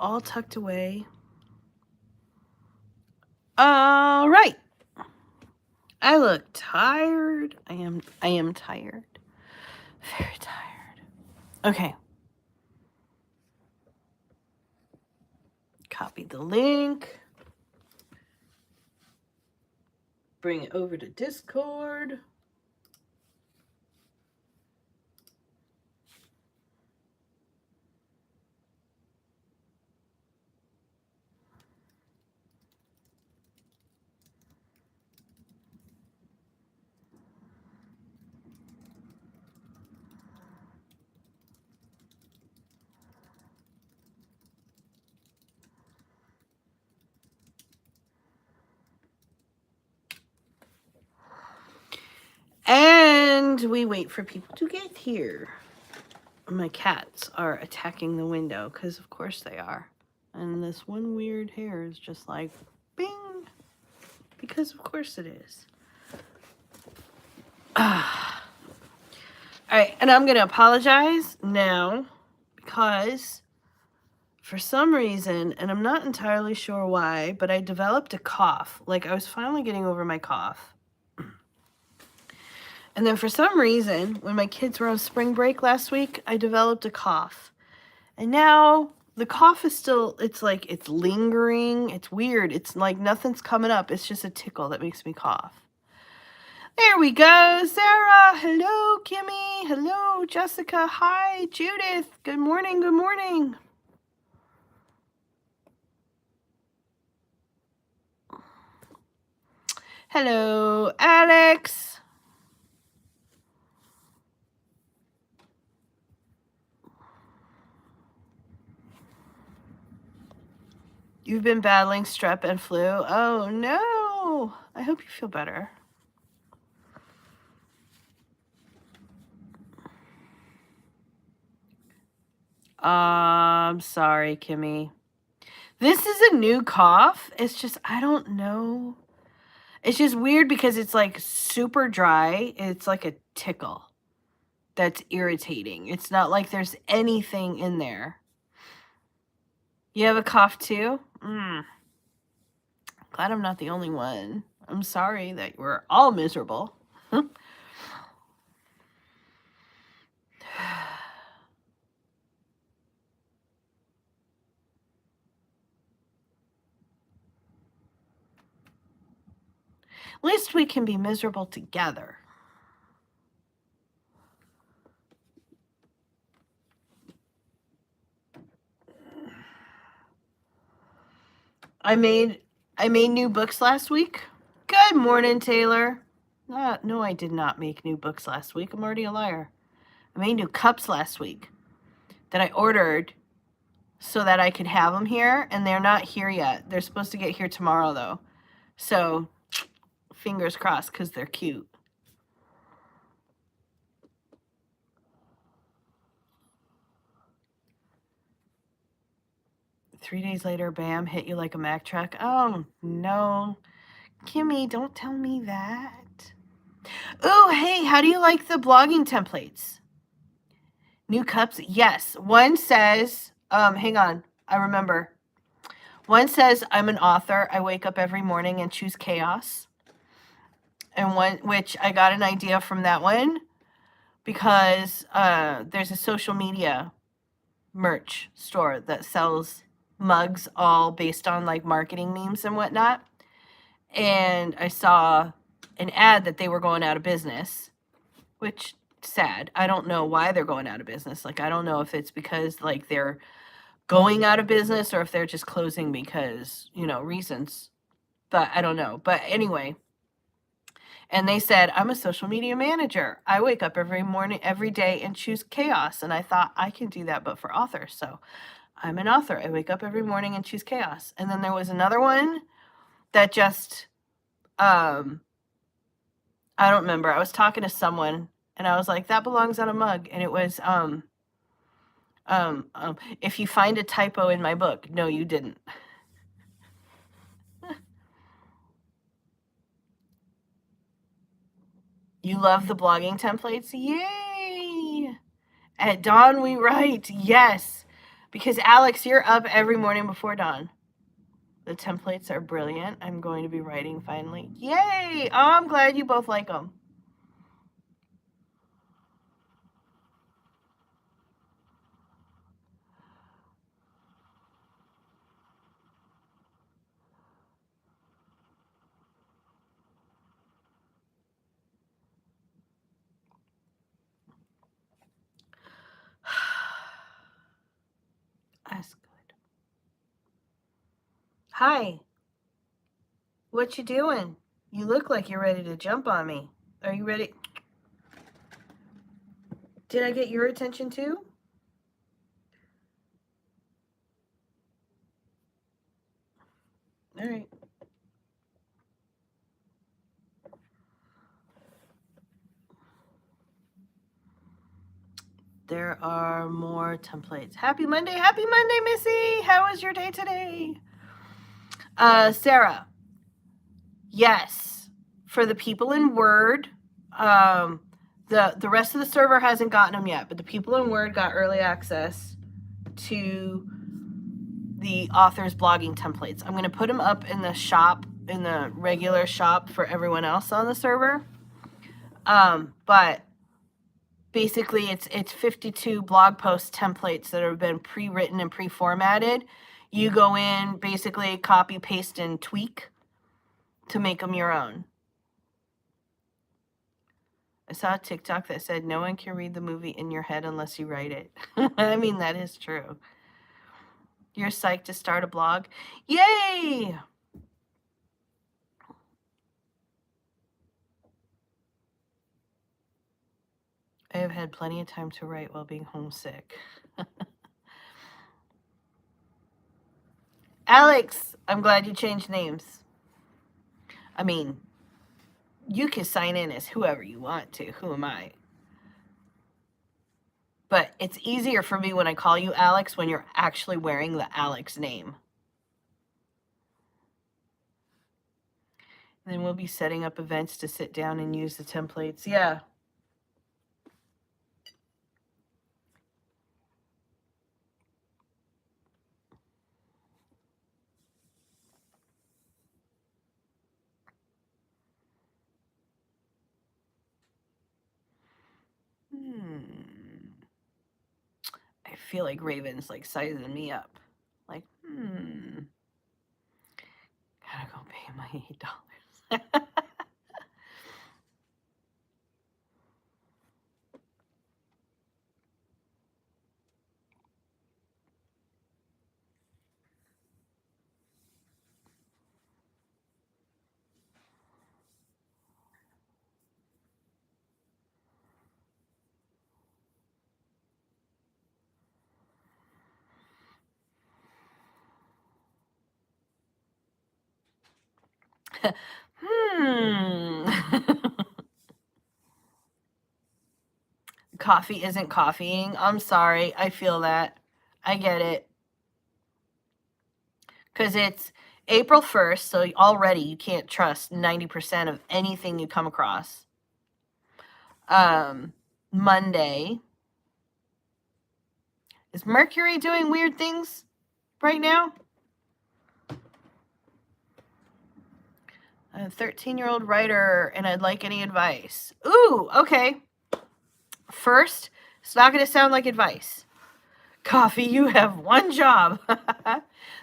all tucked away. All right. I look tired. I am tired. Very tired. Okay. Copy the link. Bring it over to Discord. And we wait for people to get here. My cats are attacking the window because, of course, they are. And this one weird hair is just like, bing, because, of course, it is. All right, and I'm going to apologize now because for some reason, and I'm not entirely sure why, but I developed a cough. Like, I was finally getting over my cough. And then for some reason, when my kids were on spring break last week, I developed a cough. And now the cough is still, it's like, it's lingering. It's weird. It's like nothing's coming up. It's just a tickle that makes me cough. There we go. Sarah. Hello, Kimmy. Hello, Jessica. Hi, Judith. Good morning. Good morning. Hello, Alex. You've been battling strep and flu. Oh, no. I hope you feel better. I'm sorry, Kimmy. This is a new cough. It's just, I don't know. It's just weird because it's like super dry. It's like a tickle that's irritating. It's not like there's anything in there. You have a cough too? Glad I'm not the only one. I'm sorry that we're all miserable. At least we can be miserable together. I made new books last week. Good morning, Taylor. No, I did not make new books last week. I'm already a liar. I made new cups last week that I ordered so that I could have them here, and they're not here yet. They're supposed to get here tomorrow, though. So, fingers crossed, because they're cute. Three days later, bam, hit you like a Mack truck. Oh, no. Kimmy, don't tell me that. Oh, hey, how do you like the blogging templates? New cups? Yes. One says, hang on, I remember. One says, I'm an author. I wake up every morning and choose chaos. And one, which I got an idea from that one because there's a social media merch store that sells mugs all based on like marketing memes and whatnot. And I saw an ad that they were going out of business, which sad. I don't know why they're going out of business. Like, I don't know if it's because like they're going out of business or if they're just closing because, reasons. But I don't know. But anyway, and they said, I'm a social media manager. I wake up every morning, every day and choose chaos. And I thought I can do that, but for authors. So I'm an author. I wake up every morning and choose chaos. And then there was another one that just, I don't remember. I was talking to someone and I was like, that belongs on a mug. And it was, if you find a typo in my book, no, you didn't. You love the blogging templates? Yay! At dawn we write. Yes. Because Alex, you're up every morning before dawn. The templates are brilliant. I'm going to be writing finally. Yay! Oh, I'm glad you both like them. That's good. Hi. What you doing? You look like you're ready to jump on me. Are you ready? Did I get your attention too? All right. There are more templates. Happy Monday, Missy. How was your day today? Sarah. Yes. For the people in Word, the rest of the server hasn't gotten them yet, but the people in Word got early access to the author's blogging templates. I'm going to put them up in the shop, in the regular shop for everyone else on the server. But basically it's 52 blog post templates that have been pre-written and pre-formatted. You go in, basically copy, paste, and tweak to make them your own. I saw a TikTok that said no one can read the movie in your head unless you write it. I mean, that is true. You're psyched to start a blog? Yay! I have had plenty of time to write while being homesick. Alex, I'm glad you changed names. I mean, you can sign in as whoever you want to. Who am I? But it's easier for me when I call you Alex when you're actually wearing the Alex name. And then we'll be setting up events to sit down and use the templates. Yeah. I feel like Raven's like sizing me up. Like, gotta go pay my $8. Coffee isn't coffeeing. I'm sorry. I feel that. I get it. Because it's April 1st, so already you can't trust 90% of anything you come across. Monday. Is Mercury doing weird things right now? I'm a 13-year-old writer, and I'd like any advice. Ooh, okay. First, it's not going to sound like advice. Coffee, you have one job.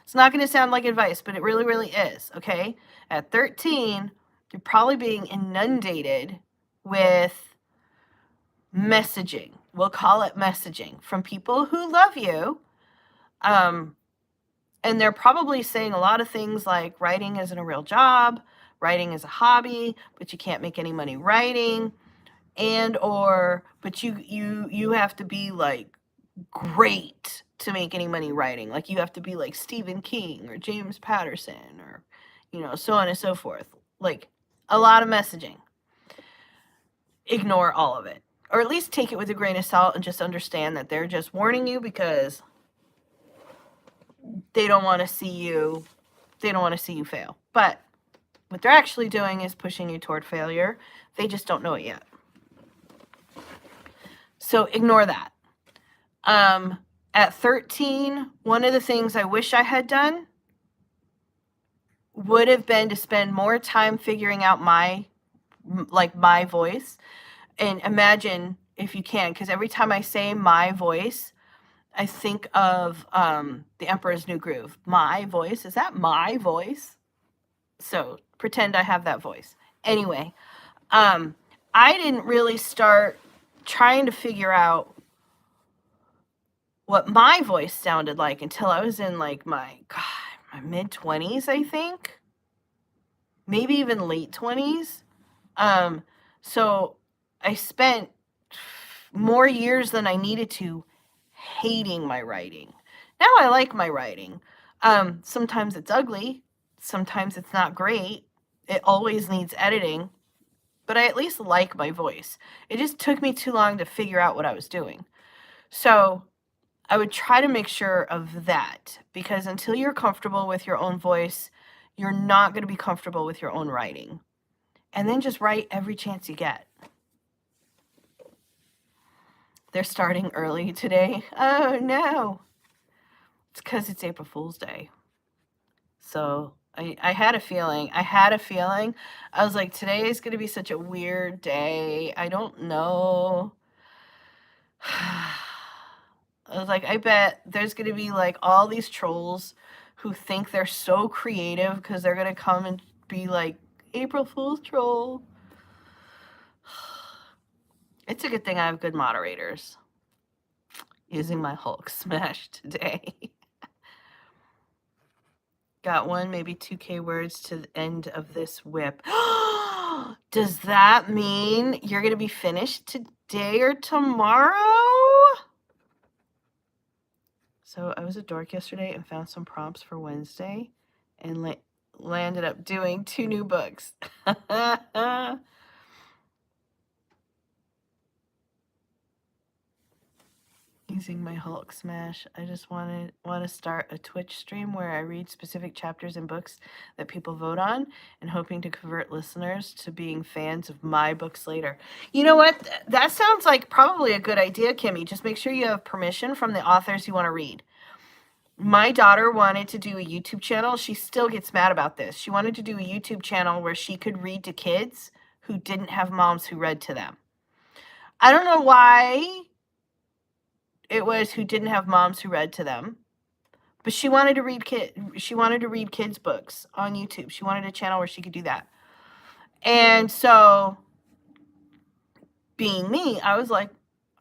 It's not going to sound like advice, but it really, really is, okay? At 13, you're probably being inundated with messaging. We'll call it messaging from people who love you. And they're probably saying a lot of things like writing isn't a real job, writing is a hobby, but you can't make any money writing, but you have to be like great to make any money writing. Like you have to be like Stephen King or James Patterson or, so on and so forth. Like a lot of messaging. Ignore all of it. Or at least take it with a grain of salt and just understand that they're just warning you because they don't want to see you fail. But what they're actually doing is pushing you toward failure. They just don't know it yet. So ignore that. At 13, one of the things I wish I had done would have been to spend more time figuring out my voice. And imagine if you can, because every time I say my voice, I think of The Emperor's New Groove. My voice, is that my voice? So pretend I have that voice. Anyway, I didn't really start trying to figure out what my voice sounded like until I was in like my mid-20s, I think. Maybe even late 20s. So I spent more years than I needed to hating my writing. Now I like my writing. Sometimes it's ugly, sometimes it's not great. It always needs editing, but I at least like my voice. It just took me too long to figure out what I was doing. So I would try to make sure of that, because until you're comfortable with your own voice, you're not going to be comfortable with your own writing. And then just write every chance you get. They're starting early today. Oh no. It's because it's April Fool's Day. So I had a feeling. I was like, today is going to be such a weird day. I don't know. I was like, I bet there's going to be like all these trolls who think they're so creative because they're going to come and be like, April Fool's troll. It's a good thing I have good moderators. Using my Hulk smash today. Got one, maybe 2K words to the end of this whip. Does that mean you're going to be finished today or tomorrow? So I was at Dork yesterday and found some prompts for Wednesday and landed up doing 2 new books. Using my Hulk smash. I just want to start a Twitch stream where I read specific chapters in books that people vote on, and hoping to convert listeners to being fans of my books later. You know what? That sounds like probably a good idea, Kimmy. Just make sure you have permission from the authors you want to read. My daughter wanted to do a YouTube channel. She still gets mad about this. She wanted to do a YouTube channel where she could read to kids who didn't have moms who read to them. I don't know why it was who didn't have moms who read to them, but she wanted to read kids books on YouTube. She wanted a channel where she could do that. And so, being me, I was like,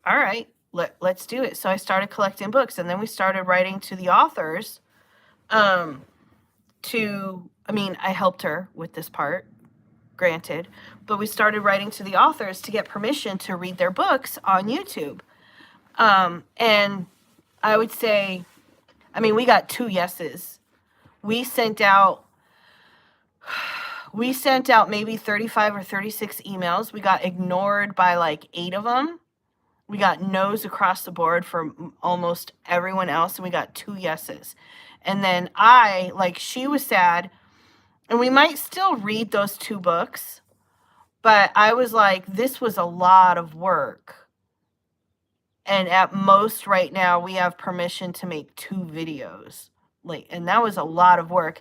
all right, let's do it. So I started collecting books, and then we started writing to the authors. I helped her with this part, granted, but we started writing to the authors to get permission to read their books on YouTube. And I would say, we got 2 yeses. We sent out maybe 35 or 36 emails. We got ignored by like 8 of them. We got no's across the board for almost everyone else, and we got 2 yeses. And then she was sad, and we might still read those 2 books, but I was like, this was a lot of work. And at most right now, we have permission to make 2 videos. And that was a lot of work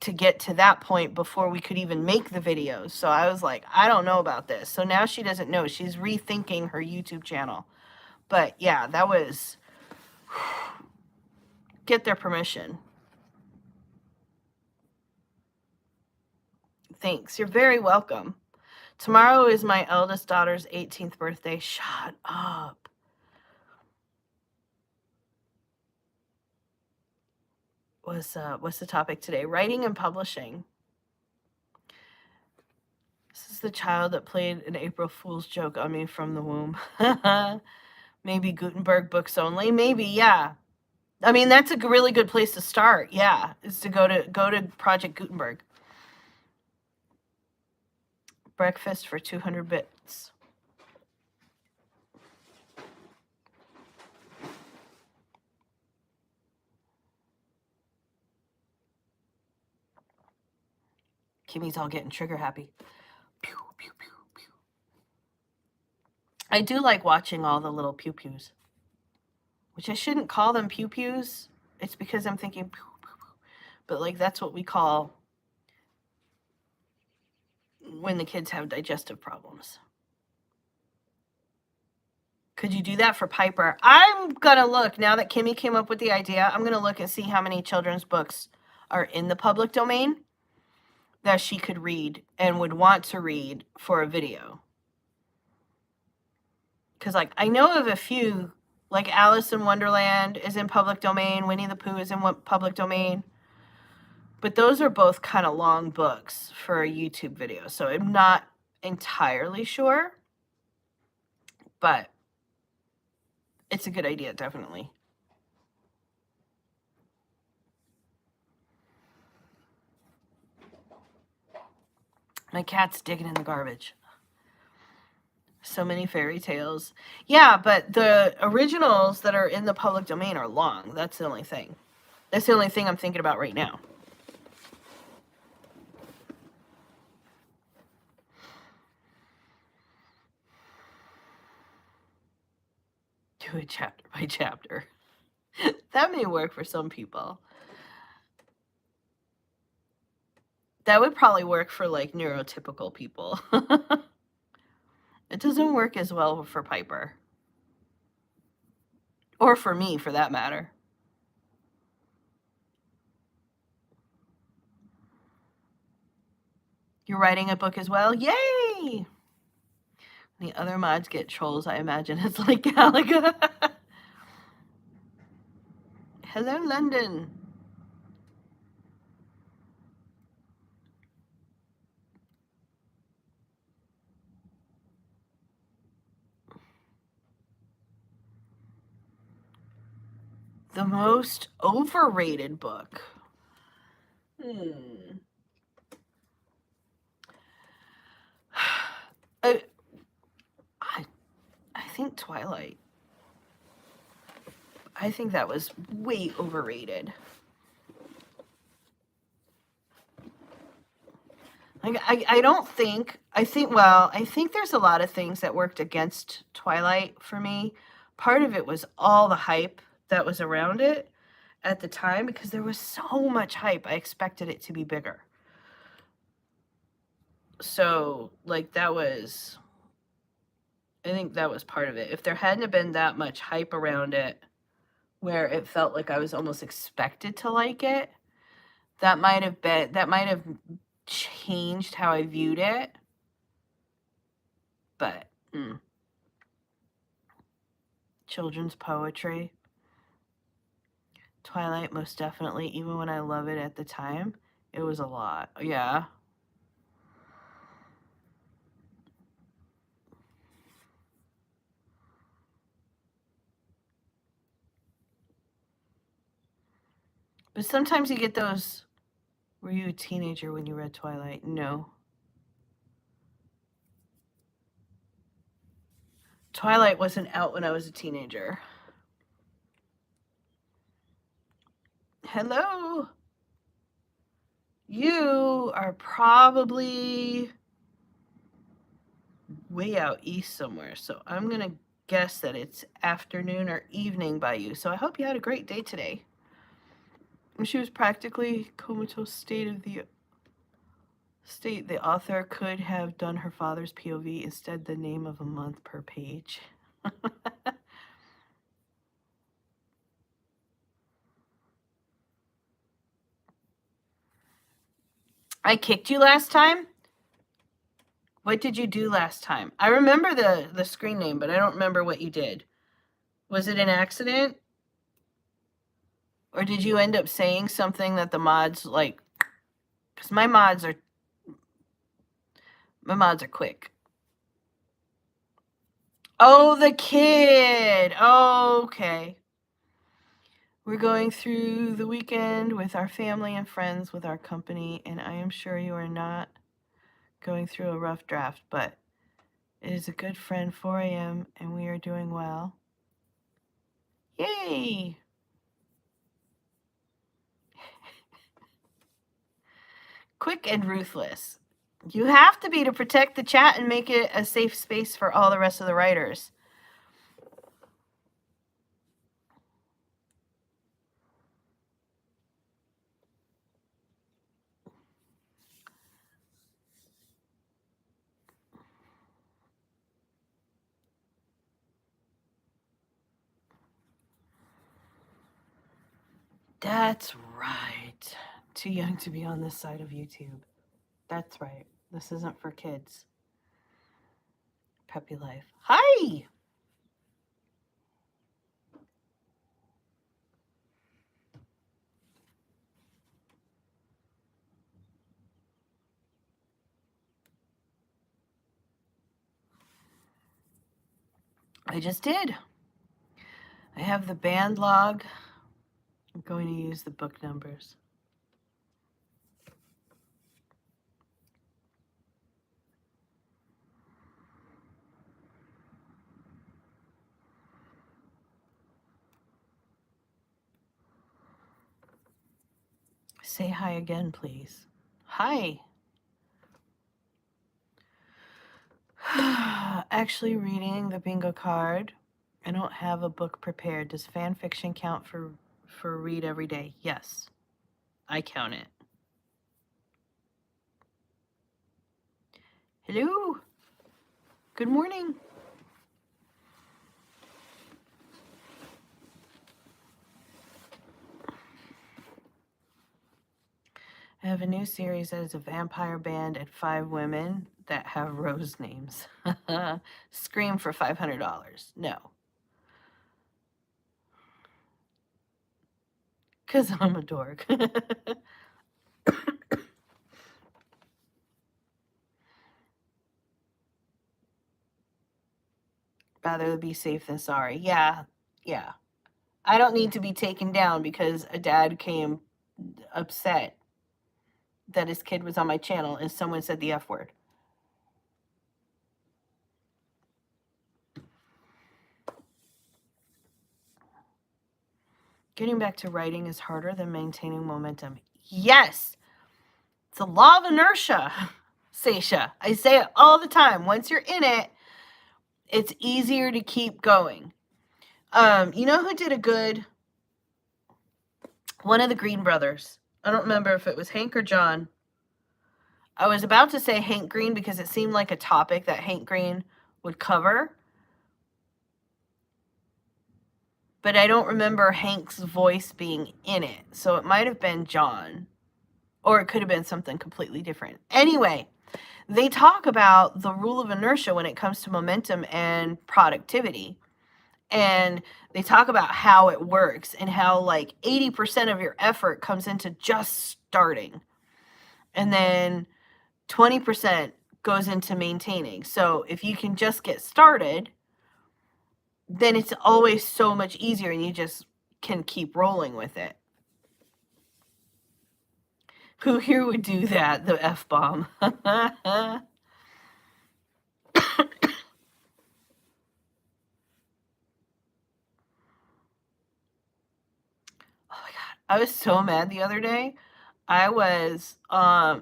to get to that point before we could even make the videos. So I was like, I don't know about this. So now she doesn't know. She's rethinking her YouTube channel. But yeah, that was get their permission. Thanks. You're very welcome. Tomorrow is my eldest daughter's 18th birthday. Shut up. What's the topic today? Writing and publishing. This is the child that played an April Fool's joke on me from the womb. Maybe Gutenberg books only. Maybe, yeah. That's a really good place to start. Yeah, is to go to Project Gutenberg. Breakfast for 200 bits. Kimmy's all getting trigger happy. Pew, pew, pew, pew. I do like watching all the little pew-pews. which I shouldn't call them pew-pews. It's because I'm thinking pew, pew, pew. But like that's what we call when the kids have digestive problems. Could you do that for Piper? I'm gonna look, now that Kimmy came up with the idea, I'm gonna look and see how many children's books are in the public domain that she could read and would want to read for a video. Because like I know of a few, like Alice in Wonderland is in public domain, Winnie the Pooh is in public domain, but those are both kind of long books for a YouTube video, so I'm not entirely sure, but it's a good idea, definitely. My cat's digging in the garbage. So many fairy tales. Yeah, but the originals that are in the public domain are long. That's the only thing. That's the only thing I'm thinking about right now. Do it chapter by chapter. That may work for some people. That would probably work for like neurotypical people. It doesn't work as well for Piper. Or for me, for that matter. You're writing a book as well? Yay! The other mods get trolls, I imagine it's like Galaga. Hello, London. The most overrated book. I think Twilight. I think that was way overrated. Like I don't think I think there's a lot of things that worked against Twilight for me. Part of it was all the hype that was around it at the time, because there was so much hype. I expected it to be bigger. So like I think that was part of it. If there hadn't been that much hype around it, where it felt like I was almost expected to like it, that might have changed how I viewed it. But children's poetry, Twilight, most definitely. Even when I love it at the time, it was a lot. Yeah. But sometimes you get those. Were you a teenager when you read Twilight? No. Twilight wasn't out when I was a teenager. Hello. You are probably way out east somewhere, so I'm going to guess that it's afternoon or evening by you. So I hope you had a great day today. She was practically comatose state. The author could have done her father's POV, instead the name of a month per page. I kicked you last time? What did you do last time? I remember the screen name, but I don't remember what you did. Was it an accident? Or did you end up saying something that the mods like? Because my mods are quick. Oh, the kid. Oh, okay. We're going through the weekend with our family and friends with our company, and I am sure you are not going through a rough draft, but it is a good friend, 4 a.m., and we are doing well. Yay! Quick and ruthless. You have to be to protect the chat and make it a safe space for all the rest of the writers. That's right. Too young to be on this side of YouTube. That's right. This isn't for kids. Peppy Life. Hi! I just did. I have the band log. I'm going to use the book numbers. Say hi again, please. Hi. Actually reading the bingo card. I don't have a book prepared. Does fan fiction count for read every day? Yes. I count it. Hello. Good morning. I have a new series that is a vampire band and 5 women that have rose names. Scream for $500. No. Because I'm a dork. Rather be safe than sorry. Yeah. Yeah. I don't need to be taken down because a dad came upset that his kid was on my channel and someone said the F word. Getting back to writing is harder than maintaining momentum. Yes, it's a law of inertia, Seisha. I say it all the time. Once you're in it, it's easier to keep going. You know who did a good? One of the Green brothers. I don't remember if it was Hank or John. I was about to say Hank Green because it seemed like a topic that Hank Green would cover. But I don't remember Hank's voice being in it. So it might have been John. Or it could have been something completely different. Anyway, they talk about the rule of inertia when it comes to momentum and productivity. And they talk about how it works and how like 80% of your effort comes into just starting. And then 20% goes into maintaining. So if you can just get started, then it's always so much easier and you just can keep rolling with it. Who here would do that? The F-bomb. Oh my God. I was so mad the other day. I was,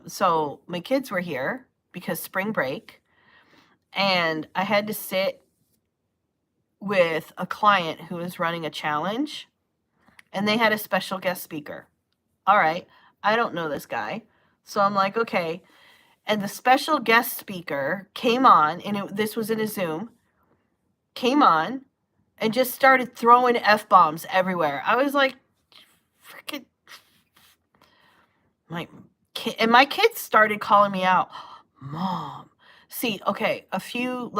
so my kids were here because spring break, and I had to sit with a client who was running a challenge, and they had a special guest speaker. All right, I don't know this guy. So I'm like, okay. And the special guest speaker came on, and this was in a Zoom, came on and just started throwing F-bombs everywhere. I was like, freaking, my kids started calling me out, Mom. See, okay, a few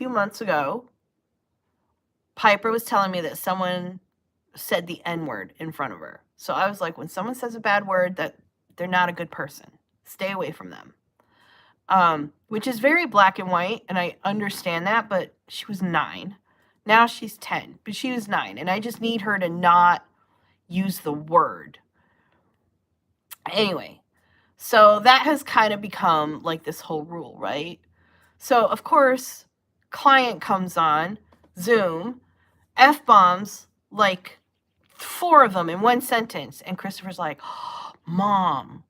months ago, Piper was telling me that someone said the N-word in front of her. So I was like, when someone says a bad word, that they're not a good person. Stay away from them. Which is very black and white, and I understand that, but she was 9. Now she's 10, but she was 9, and I just need her to not use the word. Anyway, so that has kind of become like this whole rule, right? So, of course, client comes on, Zoom, F-bombs, like 4 of them in one sentence, and Christopher's like, Mom,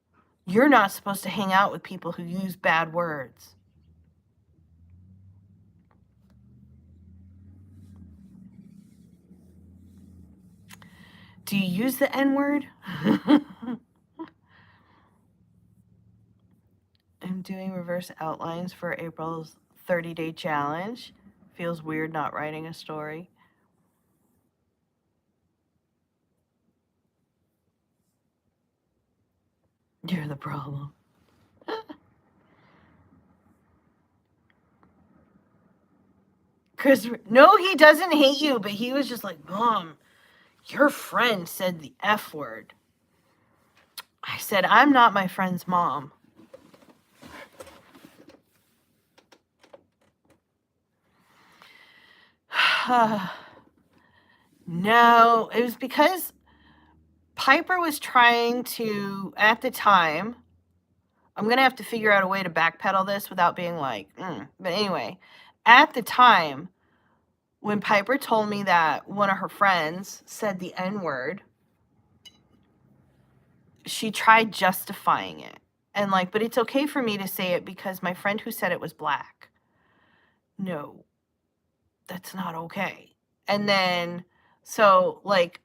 you're not supposed to hang out with people who use bad words. Do you use the N-word? I'm doing reverse outlines for April's 30-day challenge. Feels weird not writing a story. You're the problem. Chris, no, he doesn't hate you, but he was just like, Mom, your friend said the F word. I said, I'm not my friend's mom. No, it was because Piper was trying to, at the time, I'm going to have to figure out a way to backpedal this without being like, But anyway, at the time, when Piper told me that one of her friends said the N word, she tried justifying it. And like, but it's okay for me to say it because my friend who said it was black. No, that's not okay. And then, so like,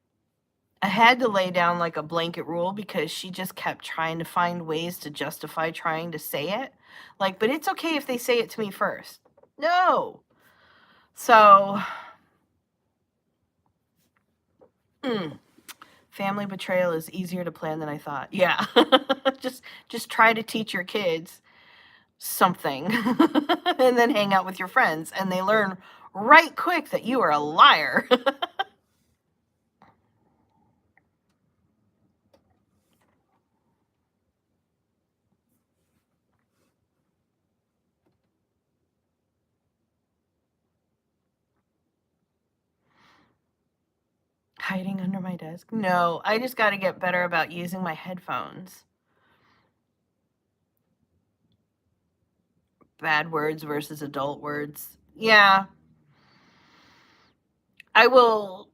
I had to lay down like a blanket rule because she just kept trying to find ways to justify trying to say it. Like, but it's okay if they say it to me first. No. So, family betrayal is easier to plan than I thought. Yeah. just try to teach your kids something and then hang out with your friends and they learn right quick that you are a liar. Hiding under my desk? No, I just got to get better about using my headphones. Bad words versus adult words. Yeah. I will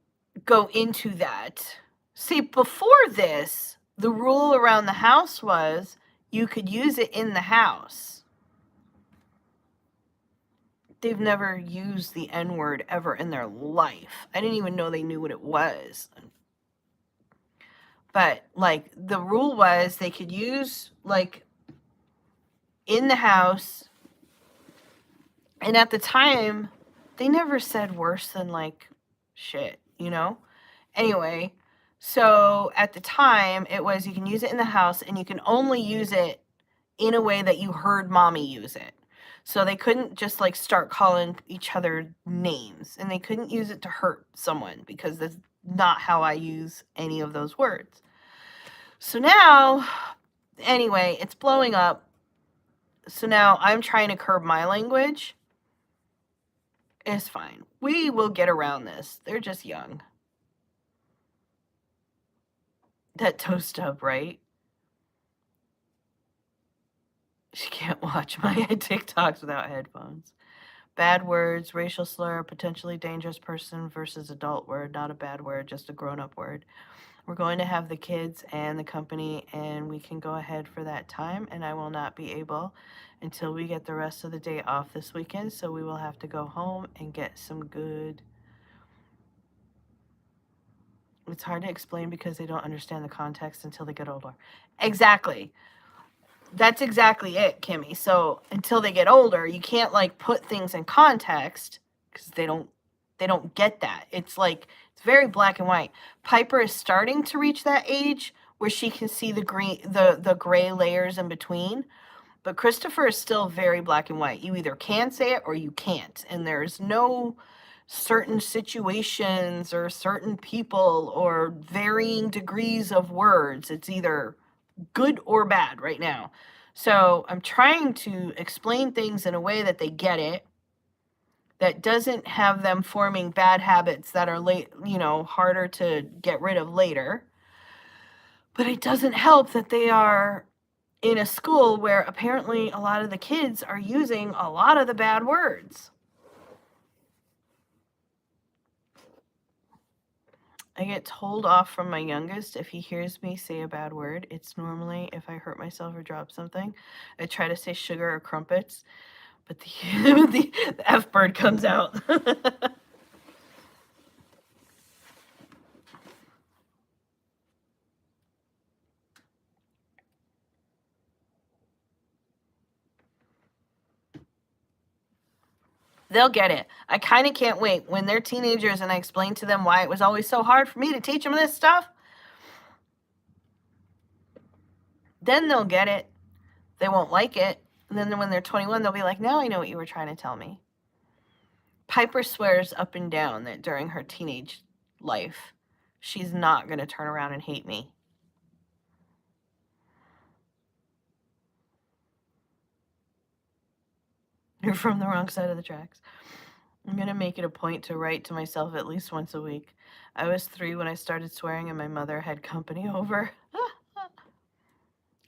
go into that. See, before this, the rule around the house was you could use it in the house. They've never used the N word ever in their life. I didn't even know they knew what it was. But like the rule was they could use like in the house. And at the time, they never said worse than like shit, you know? Anyway, so at the time, it was you can use it in the house and you can only use it in a way that you heard mommy use it. So they couldn't just like start calling each other names and they couldn't use it to hurt someone because that's not how I use any of those words. So now, anyway, it's blowing up. So now I'm trying to curb my language. It's fine. We will get around this. They're just young. That toast up, right? She can't watch my TikToks without headphones. Bad words, racial slur, potentially dangerous person versus adult word, not a bad word, just a grown-up word. We're going to have the kids and the company, and we can go ahead for that time, and I will not be able until we get the rest of the day off this weekend, so we will have to go home and get some good... It's hard to explain because they don't understand the context until they get older. Exactly. That's exactly it, Kimmy. So until they get older, you can't like put things in context because they don't get that. It's like it's very black and white. Piper is starting to reach that age where she can see the green the gray layers in between. But Christopher is still very black and white. You either can say it or you can't. And there's no certain situations or certain people or varying degrees of words. It's either good or bad right now. So I'm trying to explain things in a way that they get it, that doesn't have them forming bad habits that are harder to get rid of later. But it doesn't help that they are in a school where apparently a lot of the kids are using a lot of the bad words. I get told off from my youngest if he hears me say a bad word. It's normally if I hurt myself or drop something. I try to say sugar or crumpets, but the F bird comes out. They'll get it. I kind of can't wait when they're teenagers and I explain to them why it was always so hard for me to teach them this stuff. Then they'll get it. They won't like it. And then when they're 21, they'll be like, now I know what you were trying to tell me. Piper swears up and down that during her teenage life, she's not going to turn around and hate me. You're from the wrong side of the tracks. I'm going to make it a point to write to myself at least once a week. I was 3 when I started swearing and my mother had company over.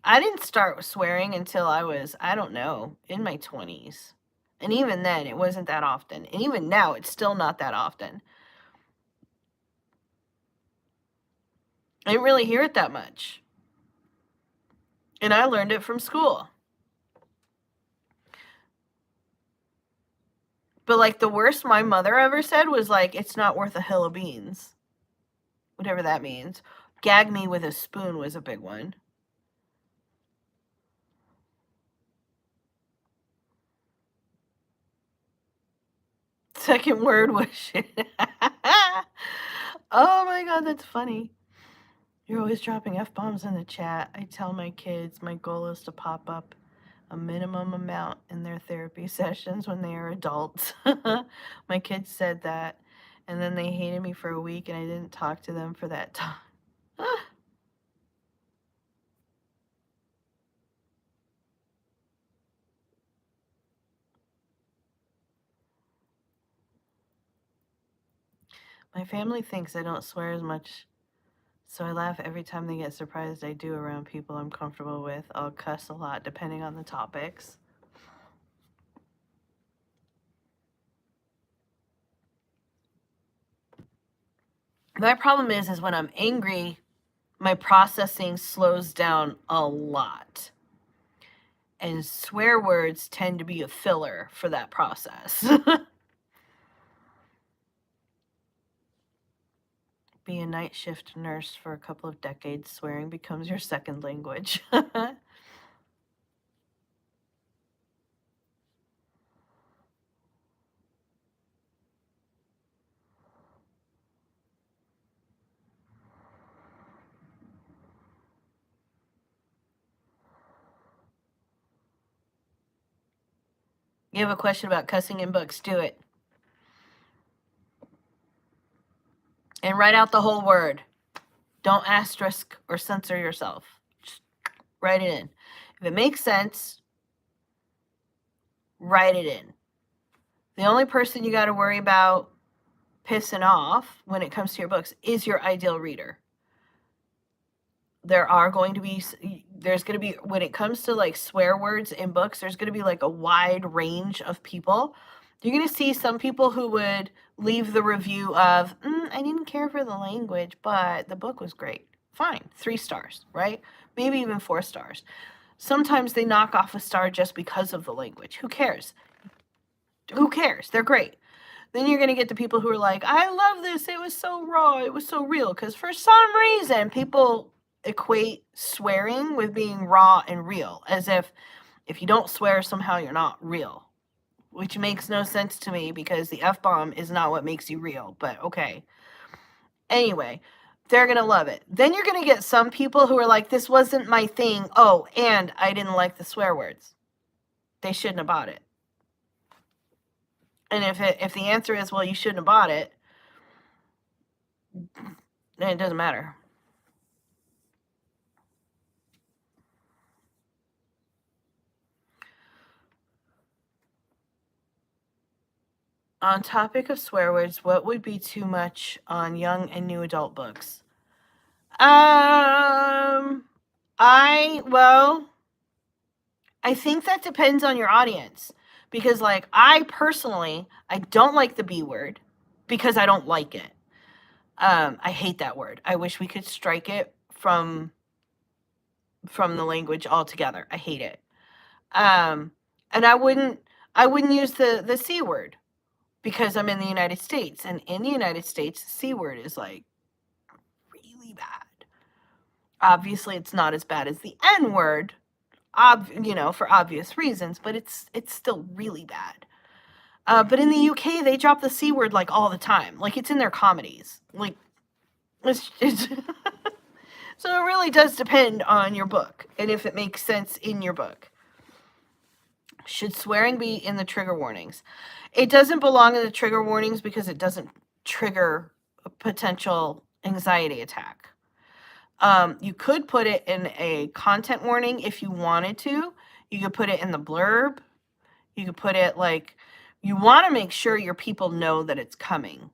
I didn't start swearing until I was, I don't know, in my 20s. And even then, it wasn't that often. And even now, it's still not that often. I didn't really hear it that much. And I learned it from school. But like the worst my mother ever said was like, it's not worth a hill of beans. Whatever that means. Gag me with a spoon was a big one. Second word was shit. Oh my god, that's funny. You're always dropping F-bombs in the chat. I tell my kids my goal is to pop up a minimum amount in their therapy sessions when they are adults. My kids said that, and then they hated me for a week, and I didn't talk to them for that time. My family thinks I don't swear as much, so I laugh every time they get surprised I do around people I'm comfortable with. I'll cuss a lot depending on the topics. My problem is when I'm angry, my processing slows down a lot. And swear words tend to be a filler for that process. Be a night shift nurse for a couple of decades, swearing becomes your second language. You have a question about cussing in books, do it. And write out the whole word. Don't asterisk or censor yourself. Just write it in. If it makes sense, write it in. The only person you got to worry about pissing off when it comes to your books is your ideal reader. There's going to be, when it comes to like swear words in books, there's going to be like a wide range of people. You're going to see some people who would leave the review of, I didn't care for the language, but the book was great. Fine, 3 stars, right? Maybe even 4 stars. Sometimes they knock off a star just because of the language. Who cares? Who cares? They're great. Then you're going to get the people who are like, I love this. It was so raw. It was so real. Because for some reason, people equate swearing with being raw and real, as if you don't swear, somehow you're not real, which makes no sense to me because the F-bomb is not what makes you real, but okay. Anyway, they're going to love it. Then you're going to get some people who are like, this wasn't my thing. Oh, and I didn't like the swear words. They shouldn't have bought it. And if the answer is, well, you shouldn't have bought it, then it doesn't matter. On topic of swear words, what would be too much on young and new adult books? I think that depends on your audience. Because, like, I personally, I don't like the B word because I don't like it. I hate that word. I wish we could strike it from the language altogether. I hate it. And I wouldn't use the C word because I'm in the United States. And in the United States, C word is, like, really bad. Obviously, it's not as bad as the N word, for obvious reasons, but it's still really bad. But in the UK, they drop the C word like all the time. Like it's in their comedies. Like it's So it really does depend on your book and if it makes sense in your book. Should swearing be in the trigger warnings? It doesn't belong in the trigger warnings because it doesn't trigger a potential anxiety attack. You could put it in a content warning if you wanted to. You could put it in the blurb. You could put it like, you want to make sure your people know that it's coming.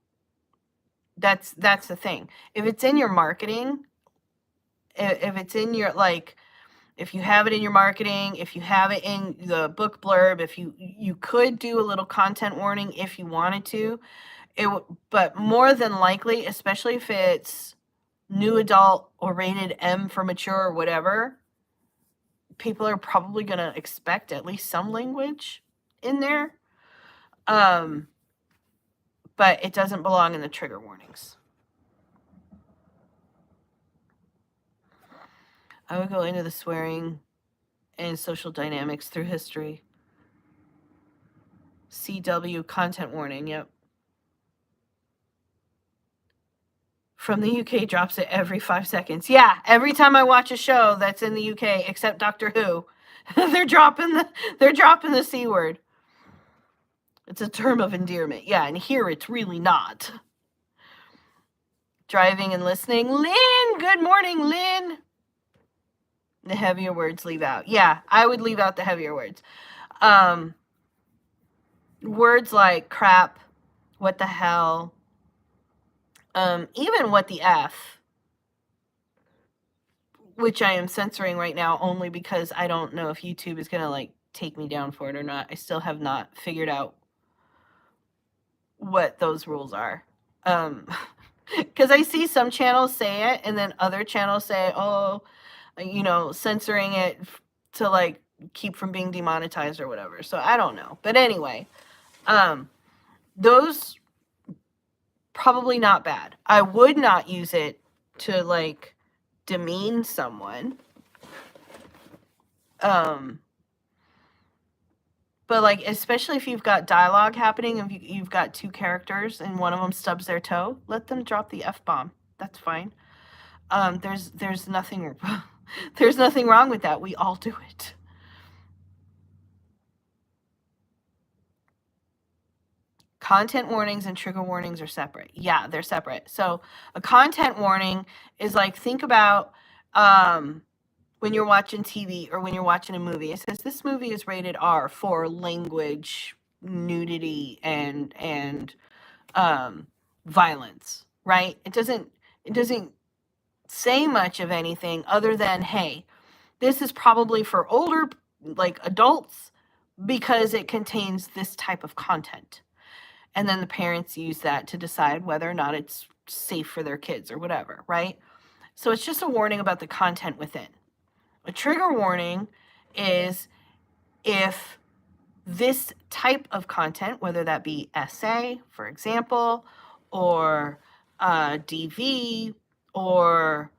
That's the thing. If it's in your marketing, if it's in your, like, if you have it in your marketing, if you have it in the book blurb, if you could do a little content warning if you wanted to. But more than likely, especially if it's new adult or rated M for mature or whatever, people are probably going to expect at least some language in there. But it doesn't belong in the trigger warnings. I would go into the swearing and social dynamics through history. CW content warning, yep. From the UK drops it every 5 seconds. Yeah, every time I watch a show that's in the UK, except Doctor Who, they're dropping the C word. It's a term of endearment. Yeah, and here it's really not. Driving and listening. Lynn, good morning, Lynn. The heavier words leave out. Yeah, I would leave out the heavier words. Words like crap, what the hell, even what the F, which I am censoring right now only because I don't know if YouTube is going to like take me down for it or not. I still have not figured out what those rules are. Because I see some channels say it and then other channels say, oh, you know, censoring it to like keep from being demonetized or whatever. So I don't know. But anyway, those probably not bad. I would not use it to like demean someone. But like, especially if you've got dialogue happening, if you've got two characters and one of them stubs their toe, let them drop the F-bomb. That's fine. There's nothing there's nothing wrong with that. We all do it. Content warnings and trigger warnings are separate. Yeah, they're separate. So a content warning is like, think about when you're watching TV or when you're watching a movie. It says this movie is rated R for language, nudity, and violence, right? It doesn't say much of anything other than, hey, this is probably for older, like adults, because it contains this type of content. And then the parents use that to decide whether or not it's safe for their kids or whatever, right? So it's just a warning about the content within. A trigger warning is if this type of content, whether that be essay, for example, or DV, or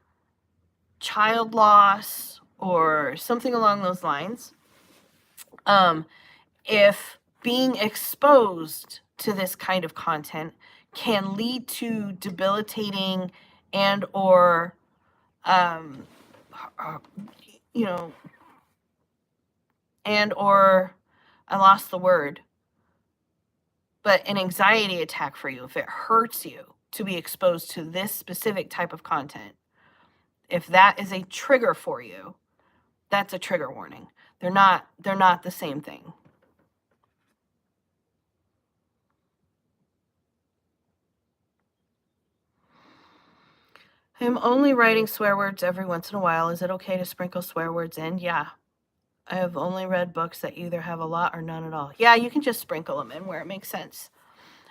child loss, or something along those lines, if being exposed to this kind of content can lead to debilitating and or you know, and or I lost the word, but an anxiety attack for you, if it hurts you to be exposed to this specific type of content, if that is a trigger for you, that's a trigger warning. They're not the same thing. I'm only writing swear words every once in a while. Is it okay to sprinkle swear words in? Yeah. I have only read books that either have a lot or none at all. Yeah, you can just sprinkle them in where it makes sense.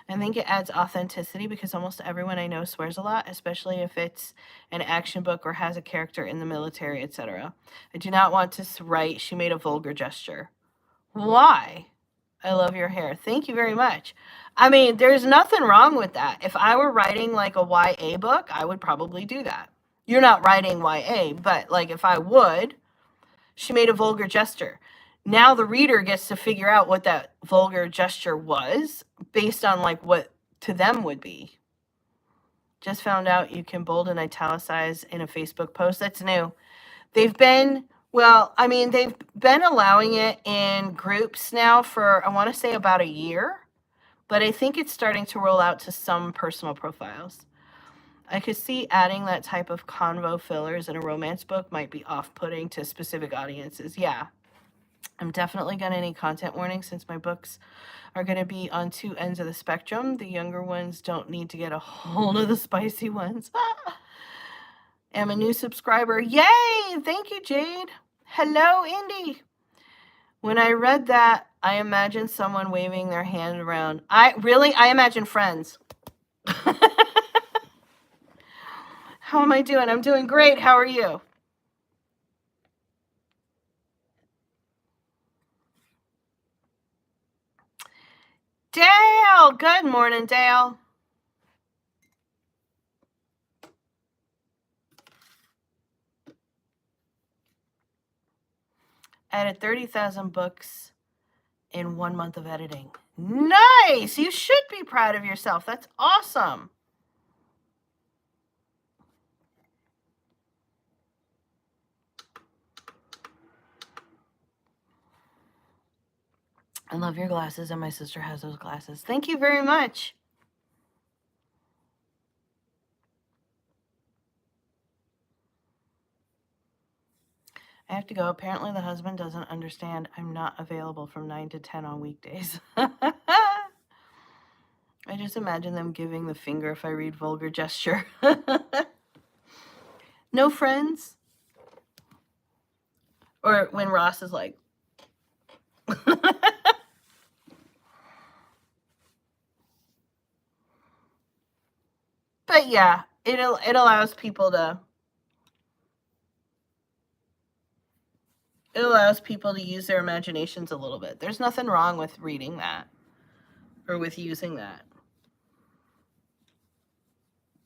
I think it adds authenticity because almost everyone I know swears a lot, especially if it's an action book or has a character in the military, etc. I do not want to write, she made a vulgar gesture. Why? I love your hair. Thank you very much. I mean, there's nothing wrong with that. If I were writing like a YA book, I would probably do that. You're not writing YA, but like if I would, she made a vulgar gesture. Now the reader gets to figure out what that vulgar gesture was based on like what to them would be Just found out you can bold and italicize in a Facebook post. That's new. They've been, they've been allowing it in groups now for, I want to say, about a year, but I think it's starting to roll out to some personal profiles. I could see adding that type of convo fillers in a romance book might be off-putting to specific audiences. Yeah, I'm definitely going to need content warnings since my books are going to be on two ends of the spectrum. The younger ones don't need to get a hold of the spicy ones. Am a new subscriber. Yay! Thank you, Jade. Hello, Indy. When I read that, I imagined someone waving their hand around. I imagine friends. How am I doing? I'm doing great. How are you? Dale! Good morning, Dale. I added 30,000 books in 1 month of editing. Nice! You should be proud of yourself. That's awesome. I love your glasses, and my sister has those glasses. Thank you very much. I have to go. Apparently the husband doesn't understand I'm not available from 9 to 10 on weekdays. I just imagine them giving the finger if I read vulgar gesture. No friends? Or when Ross is like... But yeah, it allows people to... It allows people to use their imaginations a little bit. There's nothing wrong with reading that or with using that.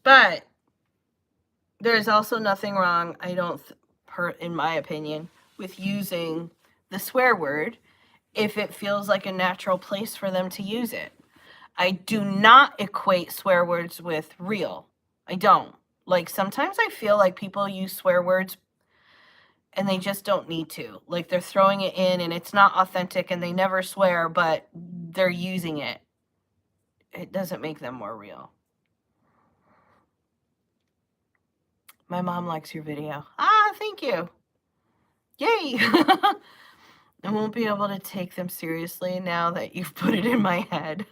But there's also nothing wrong, in my opinion, with using the swear word if it feels like a natural place for them to use it. I do not equate swear words with real. I don't. Like, sometimes I feel like people use swear words and they just don't need to. Like, they're throwing it in and it's not authentic and they never swear, but they're using it. It doesn't make them more real. My mom likes your video. Ah, thank you. Yay! I won't be able to take them seriously now that you've put it in my head.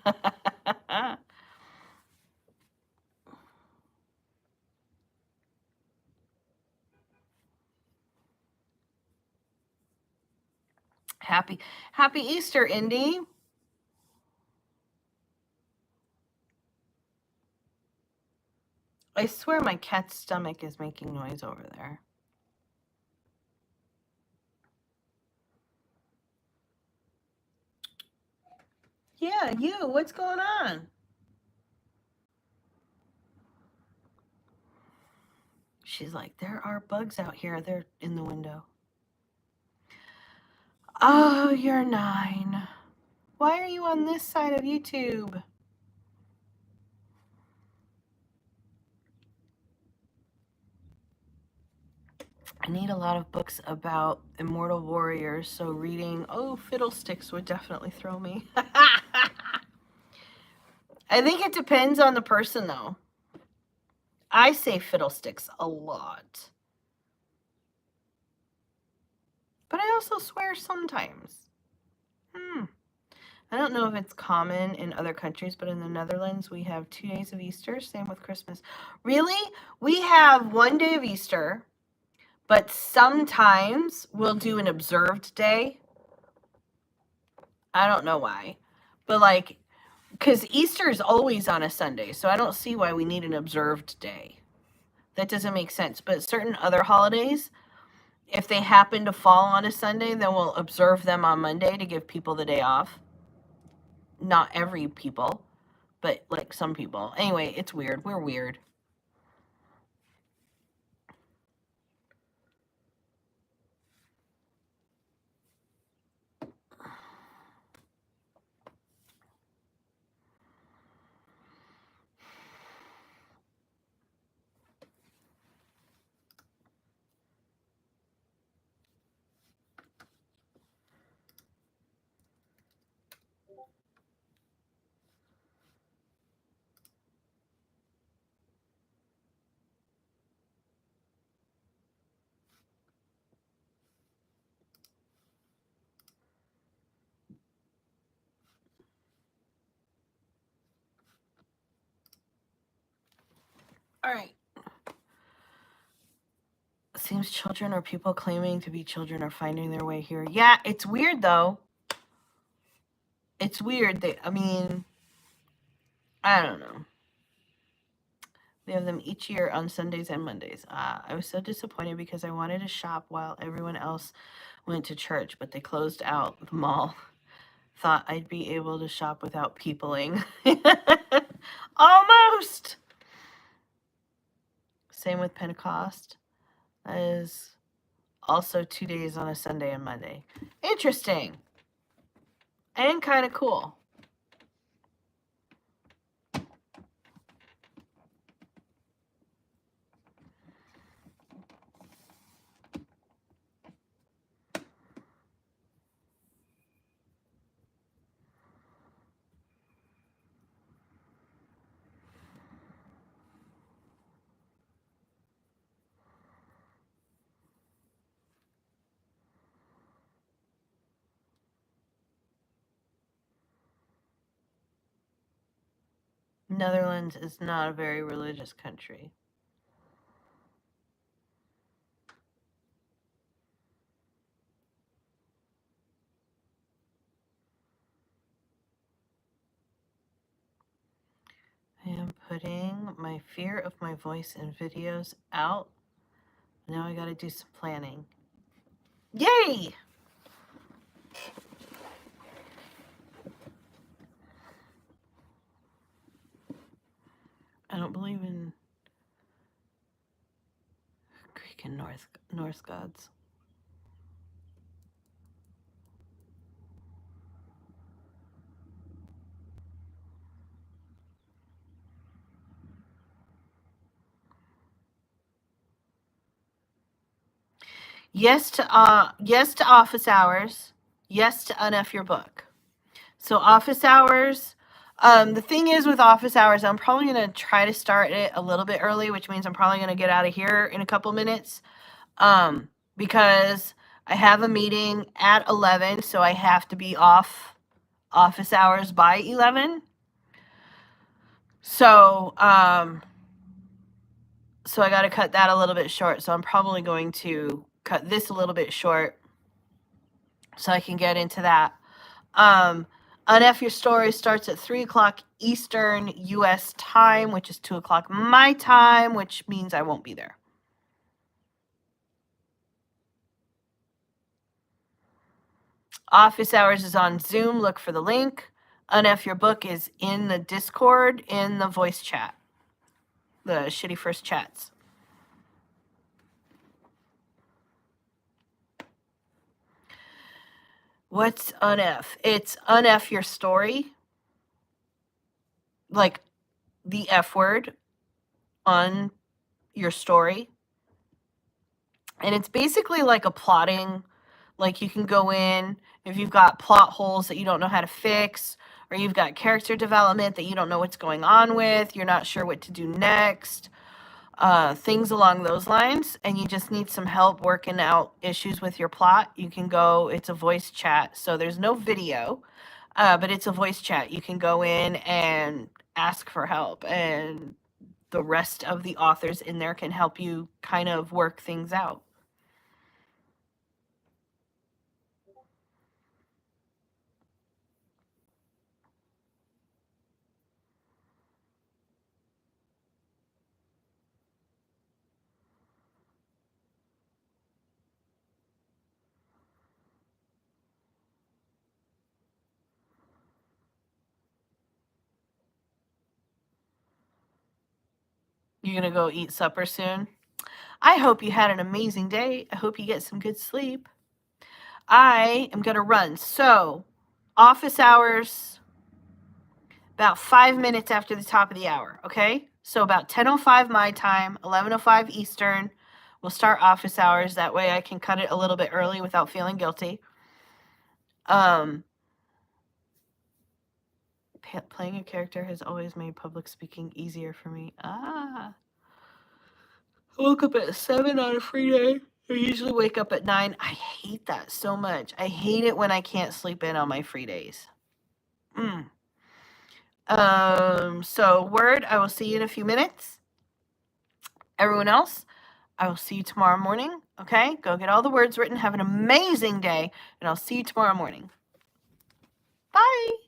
Happy Easter, Indy. I swear my cat's stomach is making noise over there. Yeah, you. What's going on? She's like, there are bugs out here. They're in the window. Oh, you're 9. Why are you on this side of YouTube? I need a lot of books about immortal warriors, so reading, fiddlesticks would definitely throw me. I think it depends on the person, though. I say fiddlesticks a lot. But I also swear sometimes. I don't know if it's common in other countries, but in the Netherlands, we have 2 days of Easter. Same with Christmas. Really? We have 1 day of Easter, but sometimes we'll do an observed day. I don't know why. But, like, because Easter is always on a Sunday, so I don't see why we need an observed day. That doesn't make sense. But certain other holidays, if they happen to fall on a Sunday, then we'll observe them on Monday to give people the day off. Not every people, but like some people. Anyway, it's weird. We're weird. All right. Seems children or people claiming to be children are finding their way here. Yeah, it's weird though. It's weird. I don't know. We have them each year on Sundays and Mondays. I was so disappointed because I wanted to shop while everyone else went to church, but they closed out the mall. Thought I'd be able to shop without peopling. Almost. Same with Pentecost. That is also 2 days on a Sunday and Monday. Interesting. And kind of cool. Netherlands is not a very religious country. I am putting my fear of my voice in videos out. Now I gotta do some planning. Yay! I don't believe in Greek and Norse gods. Yes to office hours. Yes to unf your book. So office hours. The thing is with office hours, I'm probably gonna try to start it a little bit early, which means I'm probably gonna get out of here in a couple minutes. Because I have a meeting at 11, so I have to be off office hours by 11. So so I got to cut that a little bit short. So I'm probably going to cut this a little bit short so I can get into that. Unf Your Story starts at 3 o'clock Eastern U.S. time, which is 2 o'clock my time, which means I won't be there. Office hours is on Zoom. Look for the link. Unf Your Book is in the Discord, in the voice chat, the shitty first chats. What's unf? It's unf your story, like the F word on your story. And it's basically like a plotting, like you can go in if you've got plot holes that you don't know how to fix, or you've got character development that you don't know what's going on with, you're not sure what to do next, things along those lines, and you just need some help working out issues with your plot. You can go, it's a voice chat, so there's no video, but it's a voice chat. You can go in and ask for help, and the rest of the authors in there can help you kind of work things out. You're going to go eat supper soon? I hope you had an amazing day. I hope you get some good sleep. I am going to run. So, office hours, about 5 minutes after the top of the hour, okay? So about 10:05 my time, 11:05 Eastern, we'll start office hours. That way I can cut it a little bit early without feeling guilty. Playing a character has always made public speaking easier for me. I woke up at 7 on a free day. I usually wake up at 9. I hate that so much. I hate it when I can't sleep in on my free days. So word, I will see you in a few minutes. Everyone else, I will see you tomorrow morning. Okay? Go get all the words written. Have an amazing day, and I'll see you tomorrow morning. Bye.